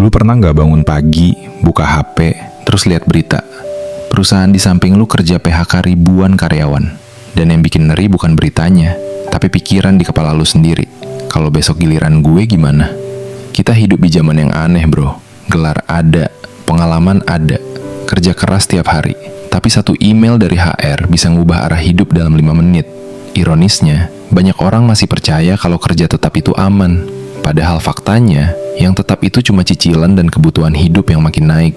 Lu pernah nggak bangun pagi, buka HP, terus lihat berita? Perusahaan di samping lu kerja PHK ribuan karyawan. Dan yang bikin ngeri bukan beritanya, tapi pikiran di kepala lu sendiri. Kalau besok giliran gue gimana? Kita hidup di zaman yang aneh, bro. Gelar ada, pengalaman ada, kerja keras tiap hari. Tapi satu email dari HR bisa ngubah arah hidup dalam 5 menit. Ironisnya, banyak orang masih percaya kalau kerja tetap itu aman. Padahal faktanya, yang tetap itu cuma cicilan dan kebutuhan hidup yang makin naik.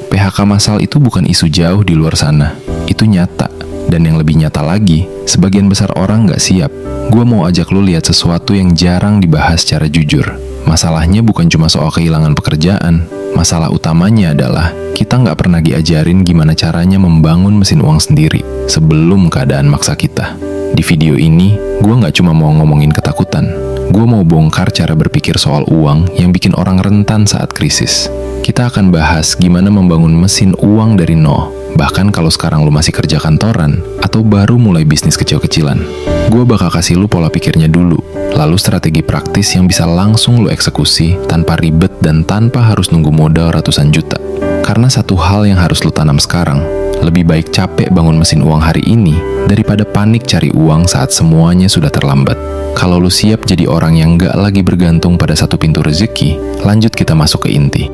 PHK massal itu bukan isu jauh di luar sana. Itu nyata. Dan yang lebih nyata lagi, sebagian besar orang nggak siap. Gue mau ajak lo lihat sesuatu yang jarang dibahas secara jujur. Masalahnya bukan cuma soal kehilangan pekerjaan. Masalah utamanya adalah kita nggak pernah diajarin gimana caranya membangun mesin uang sendiri sebelum keadaan maksa kita. Di video ini, gue nggak cuma mau ngomongin ketakutan. Gue mau bongkar cara berpikir soal uang yang bikin orang rentan saat krisis. Kita akan bahas gimana membangun mesin uang dari nol, bahkan kalau sekarang lu masih kerja kantoran atau baru mulai bisnis kecil-kecilan. Gue bakal kasih lu pola pikirnya dulu, lalu strategi praktis yang bisa langsung lu eksekusi tanpa ribet dan tanpa harus nunggu modal ratusan juta. Karena satu hal yang harus lu tanam sekarang, lebih baik capek bangun mesin uang hari ini daripada panik cari uang saat semuanya sudah terlambat. Kalau lu siap jadi orang yang gak lagi bergantung pada satu pintu rezeki, lanjut kita masuk ke inti.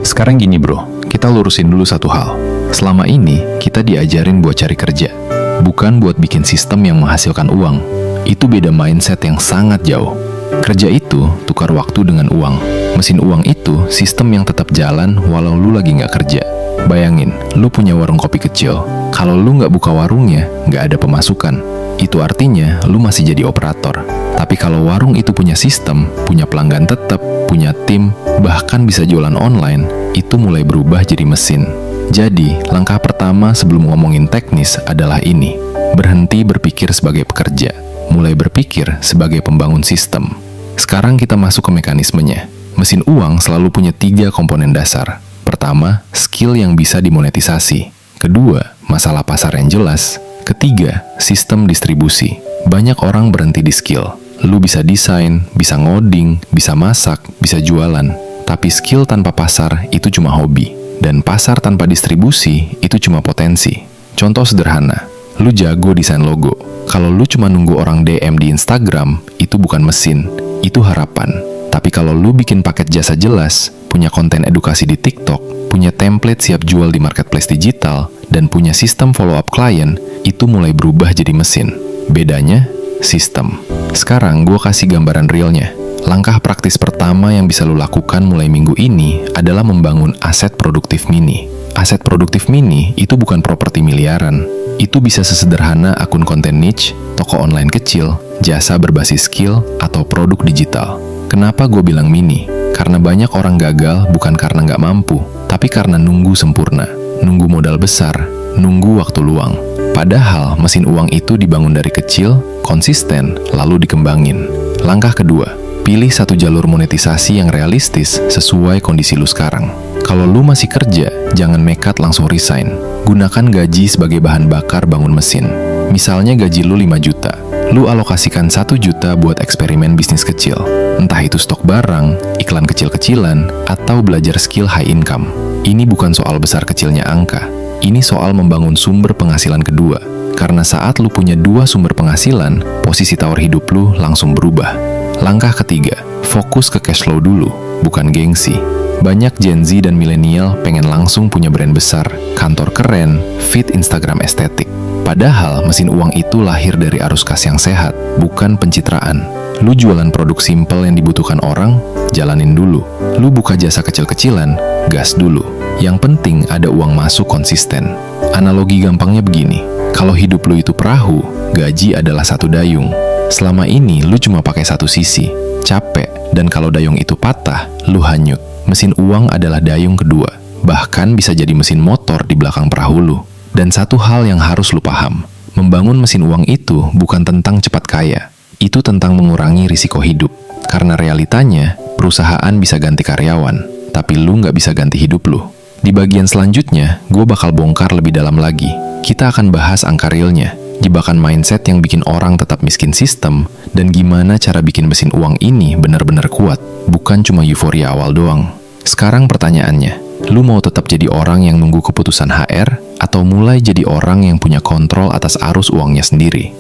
Sekarang gini bro, kita lurusin dulu satu hal. Selama ini, kita diajarin buat cari kerja, bukan buat bikin sistem yang menghasilkan uang. Itu beda mindset yang sangat jauh. Kerja itu tukar waktu dengan uang. Mesin uang itu sistem yang tetap jalan walau lu lagi gak kerja. Bayangin, lu punya warung kopi kecil. Kalau lu gak buka warungnya, gak ada pemasukan. Itu artinya lu masih jadi operator. Tapi kalau warung itu punya sistem, punya pelanggan tetap, punya tim, bahkan bisa jualan online, itu mulai berubah jadi mesin. Jadi, langkah pertama sebelum ngomongin teknis adalah ini. Berhenti berpikir sebagai pekerja, mulai berpikir sebagai pembangun sistem. Sekarang kita masuk ke mekanismenya. Mesin uang selalu punya 3 komponen dasar. Pertama, skill yang bisa dimonetisasi. Kedua, masalah pasar yang jelas. Ketiga, sistem distribusi. Banyak orang berhenti di skill. Lu bisa desain, bisa ngoding, bisa masak, bisa jualan. Tapi skill tanpa pasar itu cuma hobi. Dan pasar tanpa distribusi itu cuma potensi. Contoh sederhana, lu jago desain logo. Kalau lu cuma nunggu orang DM di Instagram, itu bukan mesin, itu harapan. Tapi kalau lu bikin paket jasa jelas, punya konten edukasi di TikTok, punya template siap jual di marketplace digital, dan punya sistem follow-up klien, itu mulai berubah jadi mesin. Bedanya, sistem. Sekarang gue kasih gambaran realnya. Langkah praktis pertama yang bisa lo lakukan mulai minggu ini adalah membangun aset produktif mini. Aset produktif mini itu bukan properti miliaran. Itu bisa sesederhana akun konten niche, toko online kecil, jasa berbasis skill, atau produk digital. Kenapa gue bilang mini? Karena banyak orang gagal bukan karena nggak mampu, tapi karena nunggu sempurna, nunggu modal besar, nunggu waktu luang. Padahal mesin uang itu dibangun dari kecil, konsisten, lalu dikembangin. Langkah kedua, pilih satu jalur monetisasi yang realistis sesuai kondisi lu sekarang. Kalau lu masih kerja, jangan nekat langsung resign. Gunakan gaji sebagai bahan bakar bangun mesin. Misalnya gaji lu 5 juta. Lu alokasikan 1 juta buat eksperimen bisnis kecil. Entah itu stok barang, iklan kecil-kecilan, atau belajar skill high income. Ini bukan soal besar kecilnya angka. Ini soal membangun sumber penghasilan kedua. Karena saat lu punya 2 sumber penghasilan, posisi tawar hidup lu langsung berubah. Langkah ketiga, fokus ke cash flow dulu, bukan gengsi. Banyak Gen Z dan milenial pengen langsung punya brand besar, kantor keren, feed Instagram estetik. Padahal mesin uang itu lahir dari arus kas yang sehat, bukan pencitraan. Lu jualan produk simple yang dibutuhkan orang, jalanin dulu. Lu buka jasa kecil-kecilan, gas dulu. Yang penting ada uang masuk konsisten. Analogi gampangnya begini, kalau hidup lu itu perahu, gaji adalah satu dayung. Selama ini lu cuma pakai satu sisi, capek, dan kalau dayung itu patah, lu hanyut. Mesin uang adalah dayung kedua, bahkan bisa jadi mesin motor di belakang perahu lu. Dan satu hal yang harus lu paham, membangun mesin uang itu bukan tentang cepat kaya, itu tentang mengurangi risiko hidup. Karena realitanya, perusahaan bisa ganti karyawan, tapi lu nggak bisa ganti hidup lu. Di bagian selanjutnya, gue bakal bongkar lebih dalam lagi. Kita akan bahas angka realnya, jebakan mindset yang bikin orang tetap miskin sistem, dan gimana cara bikin mesin uang ini benar-benar kuat, bukan cuma euforia awal doang. Sekarang pertanyaannya, lu mau tetap jadi orang yang nunggu keputusan HR atau mulai jadi orang yang punya kontrol atas arus uangnya sendiri?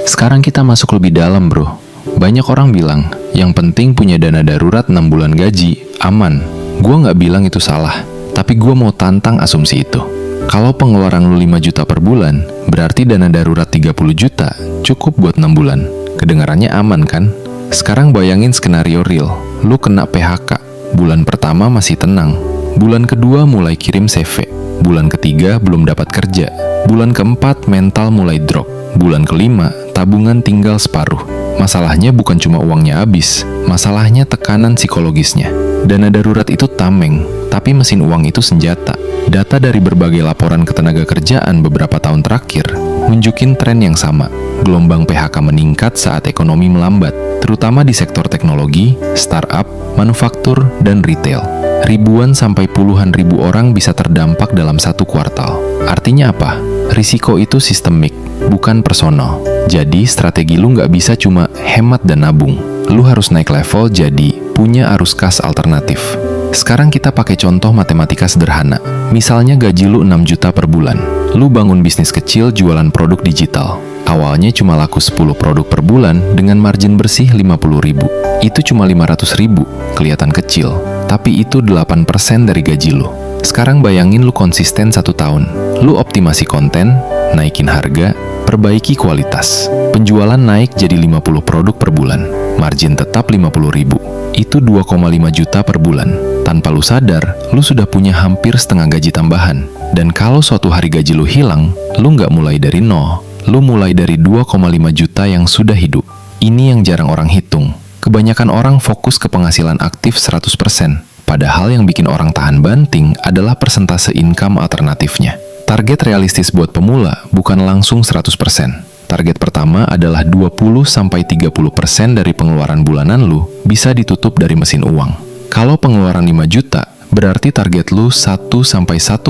Sekarang kita masuk lebih dalam, bro. Banyak orang bilang, yang penting punya dana darurat 6 bulan gaji, aman. Gua nggak bilang itu salah, tapi gua mau tantang asumsi itu. Kalau pengeluaran lu 5 juta per bulan, berarti dana darurat 30 juta cukup buat 6 bulan. Kedengarannya aman kan? Sekarang bayangin skenario real, lu kena PHK. Bulan pertama masih tenang, bulan kedua mulai kirim CV, bulan ketiga belum dapat kerja, bulan keempat mental mulai drop, bulan kelima tabungan tinggal separuh. Masalahnya bukan cuma uangnya habis, masalahnya tekanan psikologisnya. Dana darurat itu tameng, tapi mesin uang itu senjata. Data dari berbagai laporan ketenagakerjaan beberapa tahun terakhir nunjukin tren yang sama. Gelombang PHK meningkat saat ekonomi melambat, terutama di sektor teknologi, startup, manufaktur, dan retail. Ribuan sampai puluhan ribu orang bisa terdampak dalam satu kuartal. Artinya apa? Risiko itu sistemik, bukan personal. Jadi strategi lu nggak bisa cuma hemat dan nabung. Lu harus naik level jadi punya arus kas alternatif. Sekarang kita pakai contoh matematika sederhana. Misalnya gaji lu 6 juta per bulan. Lu bangun bisnis kecil jualan produk digital. Awalnya cuma laku 10 produk per bulan dengan margin bersih 50.000. Itu cuma 500.000, kelihatan kecil. Tapi itu 8% dari gaji lu. Sekarang bayangin lu konsisten 1 tahun. Lu optimasi konten, naikin harga, perbaiki kualitas. Penjualan naik jadi 50 produk per bulan. Margin tetap 50.000. Itu 2,5 juta per bulan. Tanpa lu sadar, lu sudah punya hampir setengah gaji tambahan. Dan kalau suatu hari gaji lu hilang, lu nggak mulai dari nol. Lu mulai dari 2,5 juta yang sudah hidup. Ini yang jarang orang hitung. Kebanyakan orang fokus ke penghasilan aktif 100%. Padahal yang bikin orang tahan banting adalah persentase income alternatifnya. Target realistis buat pemula bukan langsung 100%. Target pertama adalah 20-30% dari pengeluaran bulanan lu bisa ditutup dari mesin uang. Kalau pengeluaran 5 juta, berarti target lu 1-1,5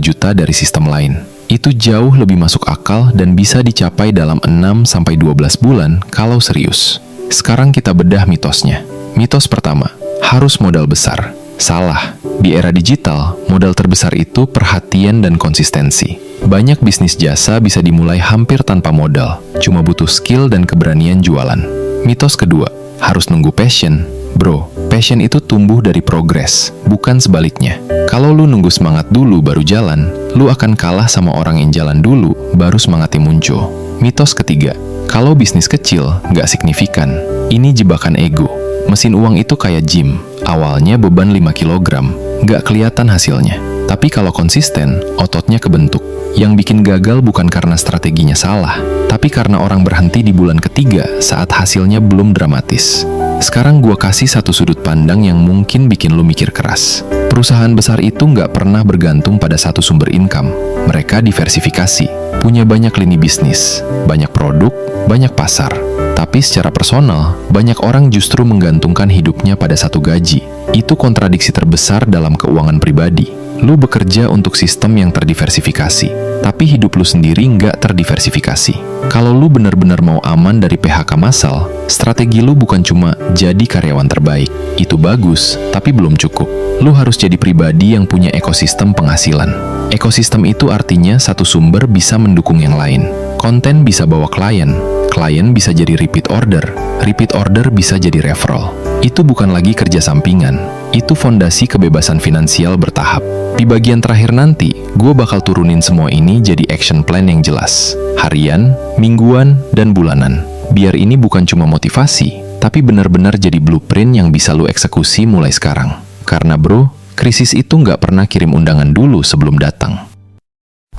juta dari sistem lain. Itu jauh lebih masuk akal dan bisa dicapai dalam 6-12 bulan kalau serius. Sekarang kita bedah mitosnya. Mitos pertama, harus modal besar. Salah. Di era digital, modal terbesar itu perhatian dan konsistensi. Banyak bisnis jasa bisa dimulai hampir tanpa modal, cuma butuh skill dan keberanian jualan. Mitos kedua, harus nunggu passion. Bro, passion itu tumbuh dari progres, bukan sebaliknya. Kalau lu nunggu semangat dulu baru jalan, lu akan kalah sama orang yang jalan dulu baru semangatnya muncul. Mitos ketiga, kalau bisnis kecil nggak signifikan. Ini jebakan ego. Mesin uang itu kayak gym. Awalnya beban 5 kg, nggak kelihatan hasilnya. Tapi kalau konsisten, ototnya kebentuk. Yang bikin gagal bukan karena strateginya salah, tapi karena orang berhenti di bulan ketiga saat hasilnya belum dramatis. Sekarang gua kasih satu sudut pandang yang mungkin bikin lu mikir keras. Perusahaan besar itu nggak pernah bergantung pada satu sumber income. Mereka diversifikasi, punya banyak lini bisnis, banyak produk, banyak pasar. Tapi secara personal, banyak orang justru menggantungkan hidupnya pada satu gaji. Itu kontradiksi terbesar dalam keuangan pribadi. Lu bekerja untuk sistem yang terdiversifikasi, tapi hidup lu sendiri nggak terdiversifikasi. Kalau lu benar-benar mau aman dari PHK massal, strategi lu bukan cuma jadi karyawan terbaik. Itu bagus, tapi belum cukup. Lu harus jadi pribadi yang punya ekosistem penghasilan. Ekosistem itu artinya satu sumber bisa mendukung yang lain. Konten bisa bawa klien, klien bisa jadi repeat order bisa jadi referral. Itu bukan lagi kerja sampingan, itu fondasi kebebasan finansial bertahap. Di bagian terakhir nanti, gue bakal turunin semua ini jadi action plan yang jelas. Harian, mingguan, dan bulanan. Biar ini bukan cuma motivasi, tapi benar-benar jadi blueprint yang bisa lu eksekusi mulai sekarang. Karena bro, krisis itu nggak pernah kirim undangan dulu sebelum datang.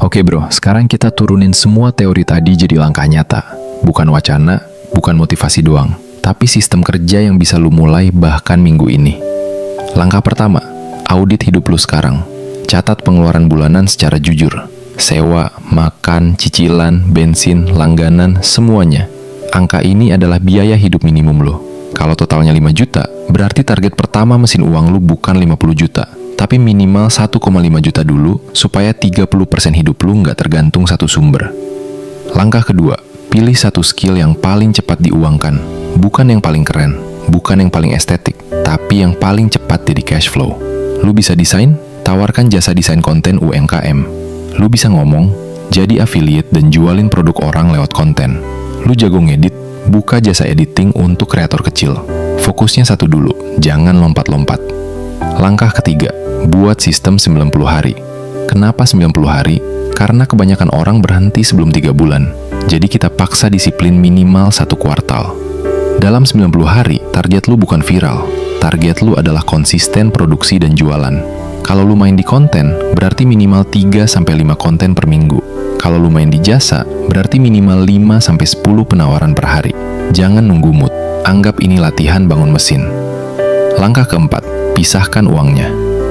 Oke bro, sekarang kita turunin semua teori tadi jadi langkah nyata. Bukan wacana, bukan motivasi doang, tapi sistem kerja yang bisa lu mulai bahkan minggu ini. Langkah pertama, audit hidup lu sekarang. Catat pengeluaran bulanan secara jujur. Sewa, makan, cicilan, bensin, langganan, semuanya. Angka ini adalah biaya hidup minimum lo. Kalau totalnya 5 juta, berarti target pertama mesin uang lu bukan 50 juta, tapi minimal 1,5 juta dulu supaya 30% hidup lu nggak tergantung satu sumber. Langkah kedua, pilih satu skill yang paling cepat diuangkan, bukan yang paling keren, bukan yang paling estetik, tapi yang paling cepat jadi cash flow. Lu bisa desain? Tawarkan jasa desain konten UMKM. Lu bisa ngomong, jadi affiliate dan jualin produk orang lewat konten. Lu jago ngedit? Buka jasa editing untuk kreator kecil. Fokusnya satu dulu, jangan lompat-lompat. Langkah ketiga, buat sistem 90 hari. Kenapa 90 hari? Karena kebanyakan orang berhenti sebelum 3 bulan. Jadi kita paksa disiplin minimal 1 kuartal. Dalam 90 hari, target lu bukan viral. Target lu adalah konsisten produksi dan jualan. Kalau lu main di konten, berarti minimal 3-5 konten per minggu. Kalau lu main di jasa, berarti minimal 5-10 penawaran per hari. Jangan nunggu mood. Anggap ini latihan bangun mesin. Langkah keempat, pisahkan uangnya.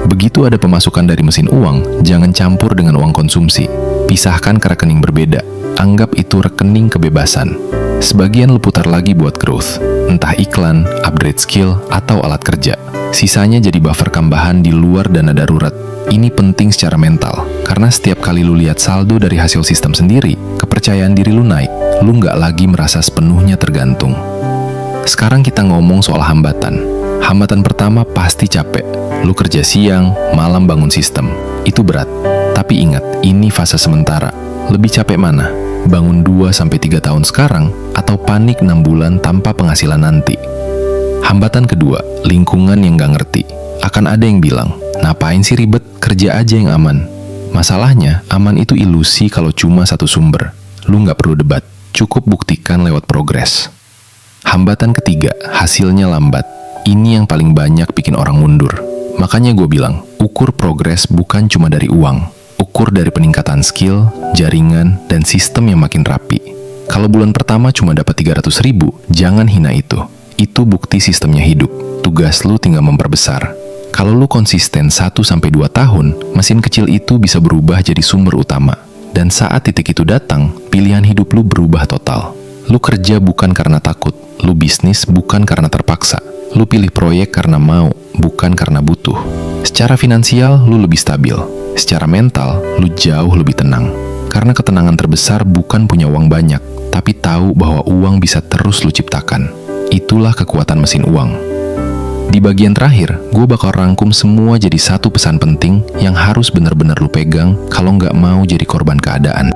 Begitu ada pemasukan dari mesin uang, jangan campur dengan uang konsumsi. Pisahkan ke rekening berbeda. Anggap itu rekening kebebasan. Sebagian lu putar lagi buat growth, entah iklan, upgrade skill, atau alat kerja. Sisanya jadi buffer tambahan di luar dana darurat. Ini penting secara mental, karena setiap kali lu lihat saldo dari hasil sistem sendiri, kepercayaan diri lu naik, lu nggak lagi merasa sepenuhnya tergantung. Sekarang kita ngomong soal hambatan. Hambatan pertama pasti capek. Lu kerja siang, malam bangun sistem. Itu berat. Tapi ingat, ini fase sementara. Lebih capek mana? Bangun 2-3 tahun sekarang, atau panik 6 bulan tanpa penghasilan nanti? Hambatan kedua, lingkungan yang nggak ngerti. Akan ada yang bilang, ngapain sih ribet, kerja aja yang aman. Masalahnya, aman itu ilusi kalau cuma satu sumber. Lu nggak perlu debat, cukup buktikan lewat progres. Hambatan ketiga, hasilnya lambat. Ini yang paling banyak bikin orang mundur. Makanya gue bilang, ukur progres bukan cuma dari uang. Ukur dari peningkatan skill, jaringan, dan sistem yang makin rapi. Kalau bulan pertama cuma dapat 300.000, jangan hina itu. Itu bukti sistemnya hidup. Tugas lu tinggal memperbesar. Kalau lu konsisten 1-2 tahun, mesin kecil itu bisa berubah jadi sumber utama. Dan saat titik itu datang, pilihan hidup lu berubah total. Lu kerja bukan karena takut. Lu bisnis bukan karena terpaksa. Lu pilih proyek karena mau, bukan karena butuh. Secara finansial, lu lebih stabil. Secara mental, lu jauh lebih tenang. Karena ketenangan terbesar bukan punya uang banyak, tapi tahu bahwa uang bisa terus lu ciptakan. Itulah kekuatan mesin uang. Di bagian terakhir, gue bakal rangkum semua jadi satu pesan penting yang harus benar-benar lu pegang kalau nggak mau jadi korban keadaan.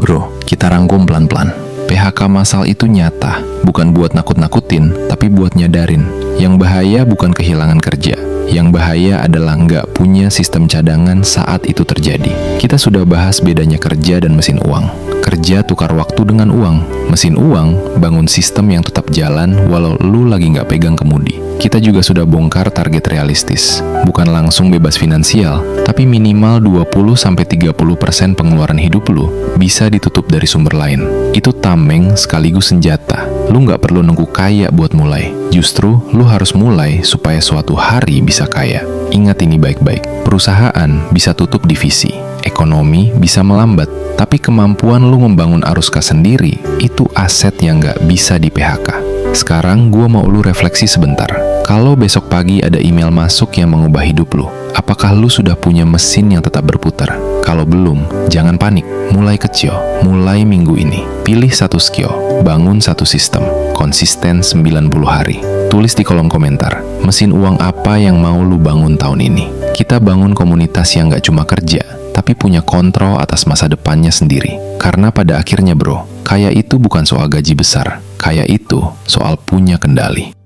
Bro, kita rangkum pelan-pelan. PHK massal itu nyata, bukan buat nakut-nakutin, tapi buat nyadarin. Yang bahaya bukan kehilangan kerja. Yang bahaya adalah nggak punya sistem cadangan saat itu terjadi. Kita sudah bahas bedanya kerja dan mesin uang. Kerja tukar waktu dengan uang. Mesin uang bangun sistem yang tetap jalan walau lu lagi nggak pegang kemudi. Kita juga sudah bongkar target realistis. Bukan langsung bebas finansial, tapi minimal 20-30% pengeluaran hidup lu bisa ditutup dari sumber lain. Itu tameng sekaligus senjata. Lu nggak perlu nunggu kaya buat mulai. Justru, lu harus mulai supaya suatu hari bisa kaya. Ingat ini baik-baik. Perusahaan bisa tutup divisi. Ekonomi bisa melambat. Tapi kemampuan lu membangun arus kas sendiri, itu aset yang nggak bisa di PHK. Sekarang gua mau lu refleksi sebentar. Kalau besok pagi ada email masuk yang mengubah hidup lu, apakah lu sudah punya mesin yang tetap berputar? Kalau belum, jangan panik. Mulai kecil, mulai minggu ini. Pilih satu skill, bangun satu sistem, konsisten 90 hari. Tulis di kolom komentar, mesin uang apa yang mau lu bangun tahun ini. Kita bangun komunitas yang gak cuma kerja, tapi punya kontrol atas masa depannya sendiri. Karena pada akhirnya bro, kaya itu bukan soal gaji besar. Kaya itu soal punya kendali.